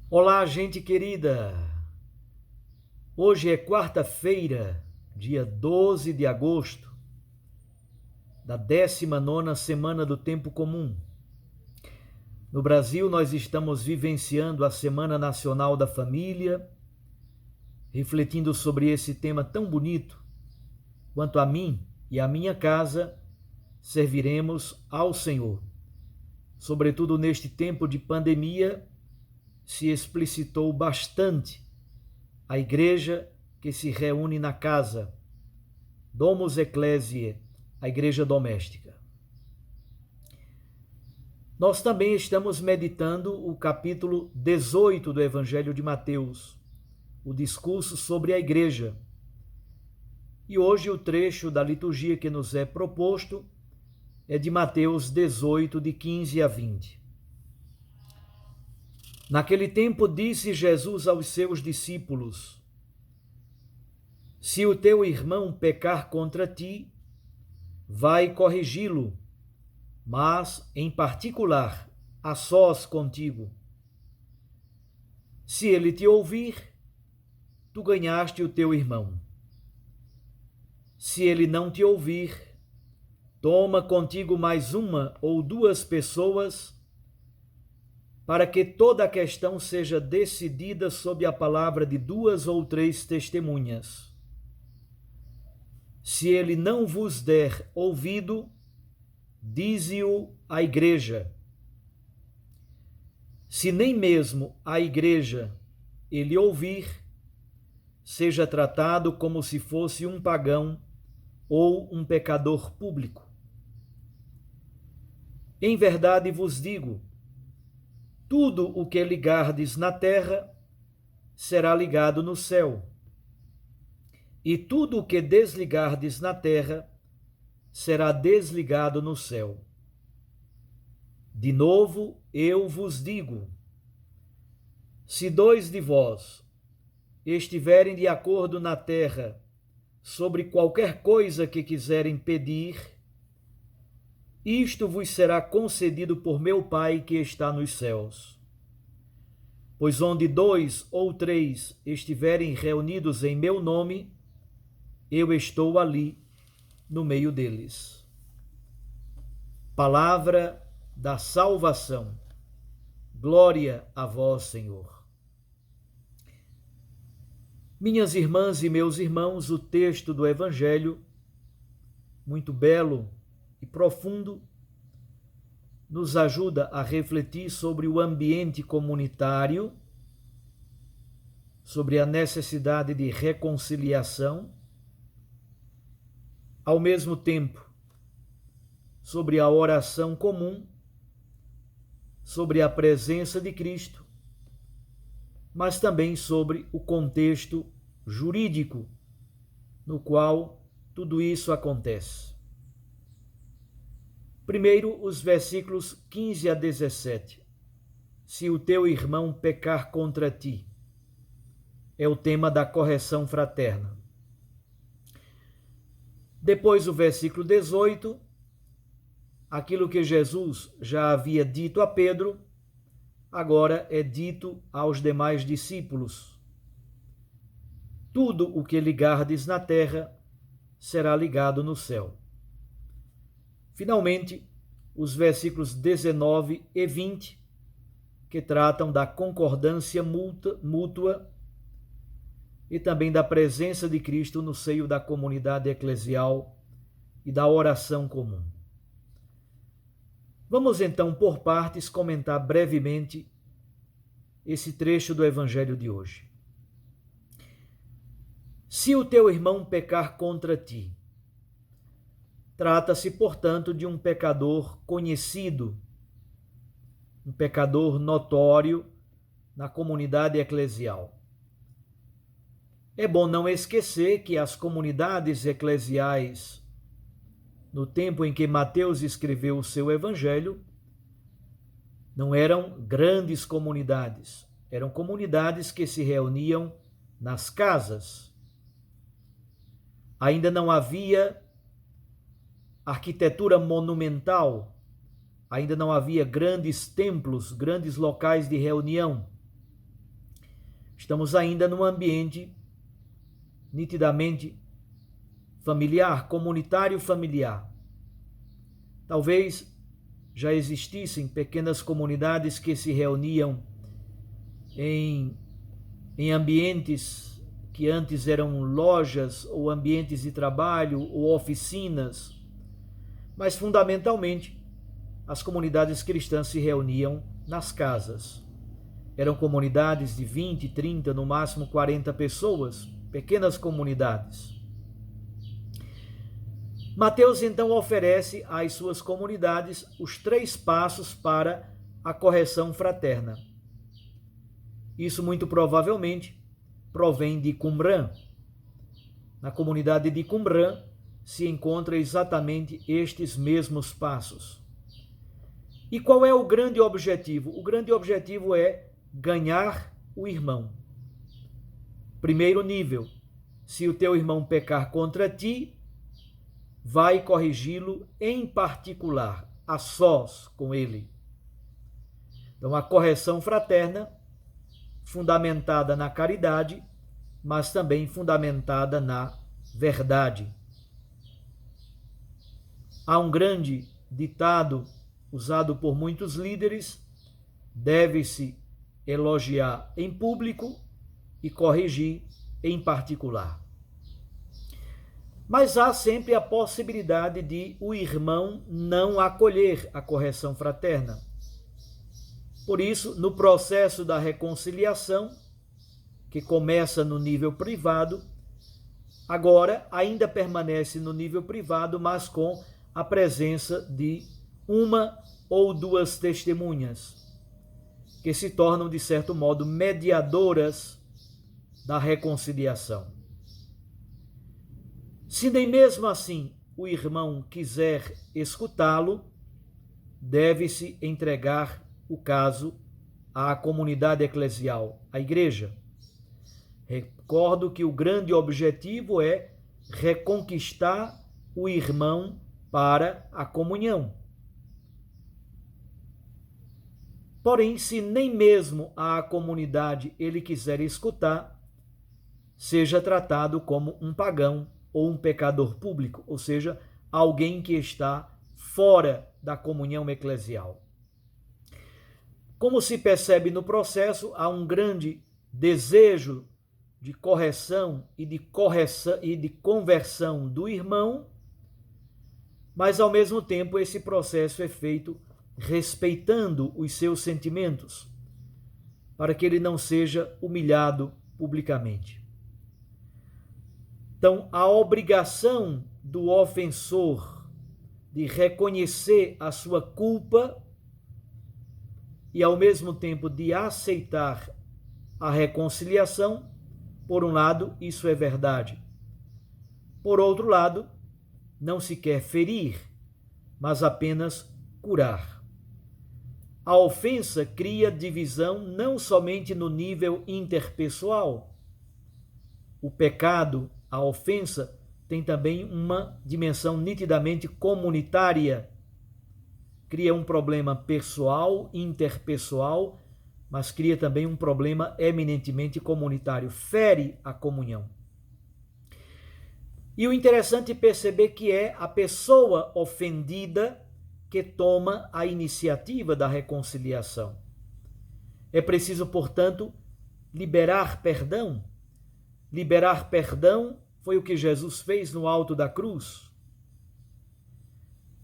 Olá, gente querida! Hoje é quarta-feira, dia 12 de agosto, da 19ª semana do Tempo Comum. No Brasil, nós estamos vivenciando a Semana Nacional da Família, refletindo sobre esse tema tão bonito. Quanto a mim e a minha casa, serviremos ao Senhor. Sobretudo neste tempo de pandemia, se explicitou bastante a igreja que se reúne na casa, Domus Ecclesiae, a igreja doméstica. Nós também estamos meditando o capítulo 18 do Evangelho de Mateus, o discurso sobre a igreja. E hoje o trecho da liturgia que nos é proposto é de Mateus 18, de 15 a 20. Naquele tempo disse Jesus aos seus discípulos: Se o teu irmão pecar contra ti, vai corrigi-lo, mas, em particular, a sós contigo. Se ele te ouvir, tu ganhaste o teu irmão. Se ele não te ouvir, toma contigo mais uma ou duas pessoas, para que toda a questão seja decidida sob a palavra de duas ou três testemunhas. Se ele não vos der ouvido, dize-o à igreja. Se nem mesmo a igreja ele ouvir, seja tratado como se fosse um pagão ou um pecador público. Em verdade vos digo, tudo o que ligardes na terra será ligado no céu, e tudo o que desligardes na terra será desligado no céu. De novo eu vos digo, se dois de vós estiverem de acordo na terra sobre qualquer coisa que quiserem pedir, isto vos será concedido por meu Pai que está nos céus. Pois onde dois ou três estiverem reunidos em meu nome, eu estou ali no meio deles. Palavra da salvação. Glória a vós, Senhor. Minhas irmãs e meus irmãos, o texto do Evangelho, muito belo e profundo, nos ajuda a refletir sobre o ambiente comunitário, sobre a necessidade de reconciliação, ao mesmo tempo, sobre a oração comum, sobre a presença de Cristo, mas também sobre o contexto jurídico no qual tudo isso acontece. Primeiro, os versículos 15 a 17. Se o teu irmão pecar contra ti, é o tema da correção fraterna. Depois, o versículo 18, aquilo que Jesus já havia dito a Pedro, agora é dito aos demais discípulos. Tudo o que ligardes na terra será ligado no céu. Finalmente, os versículos 19 e 20, que tratam da concordância mútua e também da presença de Cristo no seio da comunidade eclesial e da oração comum. Vamos então, por partes, comentar brevemente esse trecho do Evangelho de hoje. Se o teu irmão pecar contra ti, trata-se, portanto, de um pecador conhecido, um pecador notório na comunidade eclesial. É bom não esquecer que as comunidades eclesiais, no tempo em que Mateus escreveu o seu evangelho, não eram grandes comunidades, eram comunidades que se reuniam nas casas. Ainda não havia arquitetura monumental, ainda não havia grandes templos, grandes locais de reunião. Estamos ainda num ambiente nitidamente familiar, comunitário familiar. Talvez já existissem pequenas comunidades que se reuniam em ambientes que antes eram lojas ou ambientes de trabalho ou oficinas, mas fundamentalmente as comunidades cristãs se reuniam nas casas. Eram comunidades de 20, 30, no máximo 40 pessoas, pequenas comunidades. Mateus então oferece às suas comunidades os 3 passos para a correção fraterna. Isso muito provavelmente provém de Qumran. Na comunidade de Qumran se encontra exatamente estes mesmos passos. E qual é o grande objetivo? O grande objetivo é ganhar o irmão. Primeiro nível: se o teu irmão pecar contra ti, vai corrigi-lo em particular, a sós com ele. Então, a correção fraterna, fundamentada na caridade, mas também fundamentada na verdade. Há um grande ditado usado por muitos líderes: deve-se elogiar em público e corrigir em particular. Mas há sempre a possibilidade de o irmão não acolher a correção fraterna. Por isso, no processo da reconciliação, que começa no nível privado, agora ainda permanece no nível privado, mas com a presença de 1 ou 2 testemunhas, que se tornam, de certo modo, mediadoras da reconciliação. Se nem mesmo assim o irmão quiser escutá-lo, deve-se entregar o caso à comunidade eclesial, à igreja. Recordo que o grande objetivo é reconquistar o irmão para a comunhão. Porém, se nem mesmo a comunidade ele quiser escutar, seja tratado como um pagão ou um pecador público, ou seja, alguém que está fora da comunhão eclesial. Como se percebe no processo, há um grande desejo de correção e de conversão do irmão, mas ao mesmo tempo esse processo é feito respeitando os seus sentimentos, para que ele não seja humilhado publicamente. Então, a obrigação do ofensor de reconhecer a sua culpa e, ao mesmo tempo, de aceitar a reconciliação, por um lado, isso é verdade. Por outro lado, não se quer ferir, mas apenas curar. A ofensa cria divisão não somente no nível interpessoal. O pecado, a ofensa, tem também uma dimensão nitidamente comunitária. Cria um problema pessoal, interpessoal, mas cria também um problema eminentemente comunitário. Fere a comunhão. E o interessante é perceber que é a pessoa ofendida que toma a iniciativa da reconciliação. É preciso, portanto, liberar perdão. Liberar perdão foi o que Jesus fez no alto da cruz.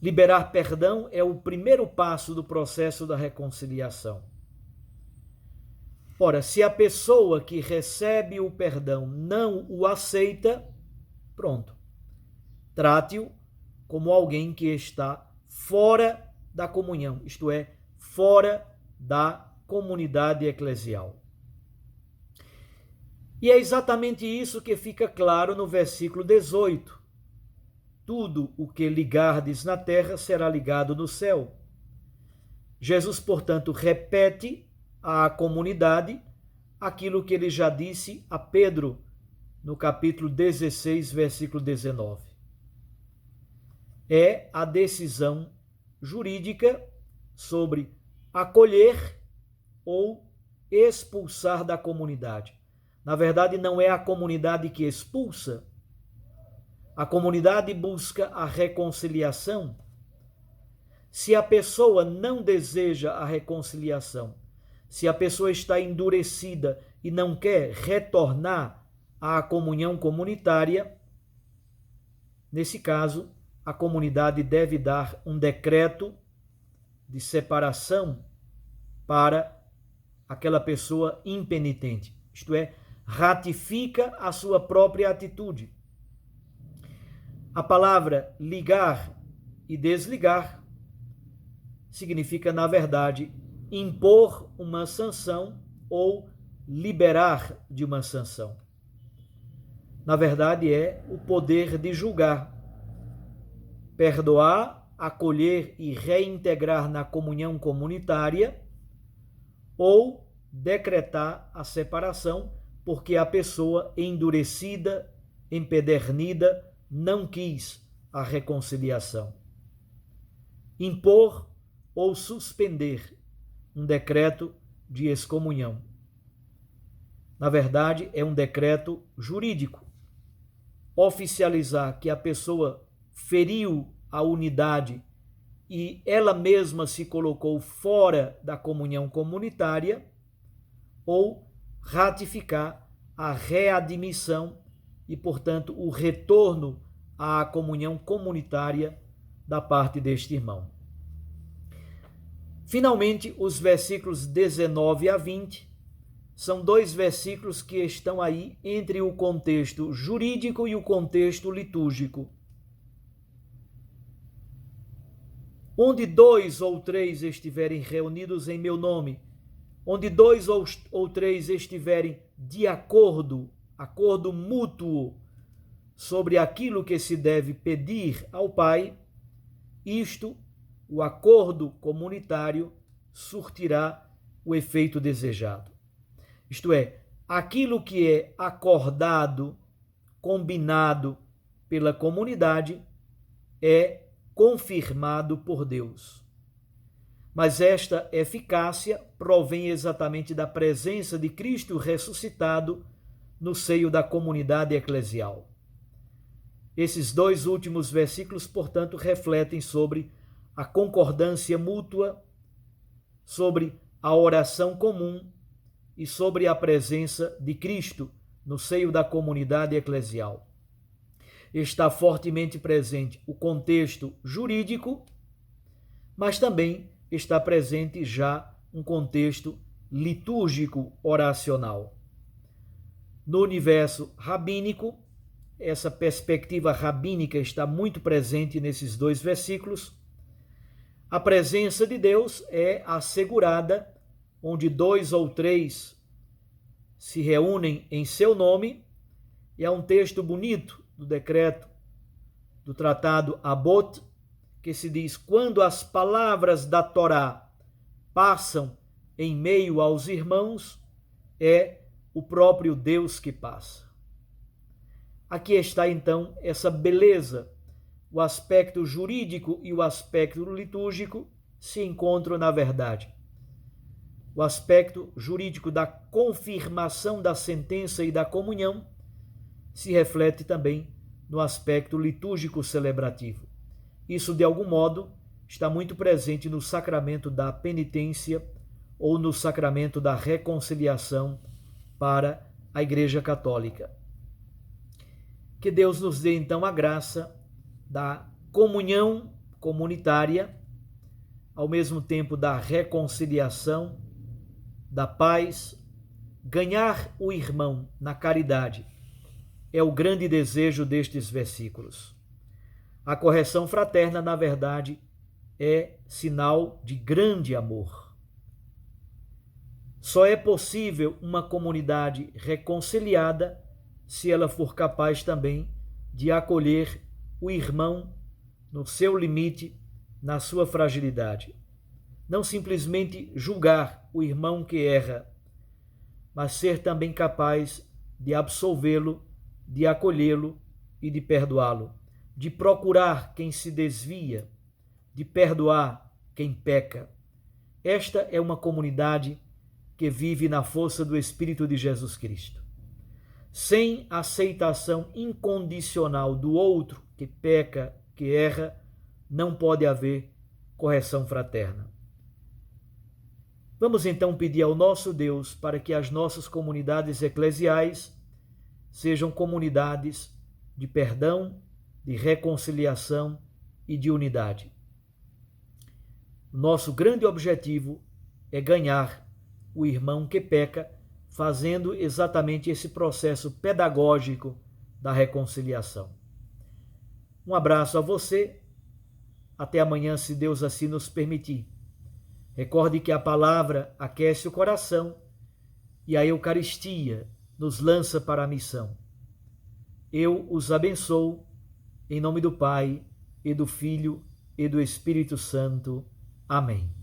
Liberar perdão é o primeiro passo do processo da reconciliação. Ora, se a pessoa que recebe o perdão não o aceita, pronto. Trate-o como alguém que está fora da comunhão, isto é, fora da comunidade eclesial. E é exatamente isso que fica claro no versículo 18. Tudo o que ligardes na terra será ligado no céu. Jesus, portanto, repete à comunidade aquilo que ele já disse a Pedro no capítulo 16, versículo 19. É a decisão jurídica sobre acolher ou expulsar da comunidade. Na verdade, não é a comunidade que expulsa. A comunidade busca a reconciliação. Se a pessoa não deseja a reconciliação, se a pessoa está endurecida e não quer retornar à comunhão comunitária, nesse caso, a comunidade deve dar um decreto de separação para aquela pessoa impenitente. Isto é, ratifica a sua própria atitude. A palavra ligar e desligar significa, na verdade, impor uma sanção ou liberar de uma sanção. Na verdade, é o poder de julgar, perdoar, acolher e reintegrar na comunhão comunitária ou decretar a separação porque a pessoa endurecida, empedernida, não quis a reconciliação. Impor ou suspender um decreto de excomunhão. Na verdade, é um decreto jurídico. Oficializar que a pessoa feriu a unidade e ela mesma se colocou fora da comunhão comunitária, ou ratificar a readmissão e, portanto, o retorno à comunhão comunitária da parte deste irmão. Finalmente, os versículos 19 a 20 são dois versículos que estão aí entre o contexto jurídico e o contexto litúrgico. Onde 2 ou 3 estiverem reunidos em meu nome, onde 2 ou 3 estiverem de acordo mútuo sobre aquilo que se deve pedir ao Pai, isto, o acordo comunitário, surtirá o efeito desejado. Isto é, aquilo que é acordado, combinado pela comunidade, é confirmado por Deus. Mas esta eficácia provém exatamente da presença de Cristo ressuscitado no seio da comunidade eclesial. Esses dois últimos versículos, portanto, refletem sobre a concordância mútua, sobre a oração comum e sobre a presença de Cristo no seio da comunidade eclesial. Está fortemente presente o contexto jurídico, mas também está presente já um contexto litúrgico oracional. No universo rabínico, essa perspectiva rabínica está muito presente nesses dois versículos. A presença de Deus é assegurada onde 2 ou 3 se reúnem em seu nome, e é um texto bonito do decreto do tratado Abot, que se diz: quando as palavras da Torá passam em meio aos irmãos, é o próprio Deus que passa. Aqui está então essa beleza. O aspecto jurídico e o aspecto litúrgico se encontram na verdade. O aspecto jurídico da confirmação da sentença e da comunhão se reflete também no aspecto litúrgico celebrativo. Isso, de algum modo, está muito presente no sacramento da penitência ou no sacramento da reconciliação para a Igreja Católica. Que Deus nos dê, então, a graça da comunhão comunitária, ao mesmo tempo da reconciliação, da paz. Ganhar o irmão na caridade é o grande desejo destes versículos. A correção fraterna, na verdade, é sinal de grande amor. Só é possível uma comunidade reconciliada se ela for capaz também de acolher o irmão no seu limite, na sua fragilidade. Não simplesmente julgar o irmão que erra, mas ser também capaz de absolvê-lo, de acolhê-lo e de perdoá-lo, de procurar quem se desvia, de perdoar quem peca. Esta é uma comunidade que vive na força do Espírito de Jesus Cristo. Sem aceitação incondicional do outro que peca, que erra, não pode haver correção fraterna. Vamos então pedir ao nosso Deus para que as nossas comunidades eclesiais sejam comunidades de perdão, de reconciliação e de unidade. Nosso grande objetivo é ganhar o irmão que peca, fazendo exatamente esse processo pedagógico da reconciliação. Um abraço a você, até amanhã, se Deus assim nos permitir. Recorde que a palavra aquece o coração e a Eucaristia nos lança para a missão. Eu os abençoo, em nome do Pai, e do Filho, e do Espírito Santo. Amém.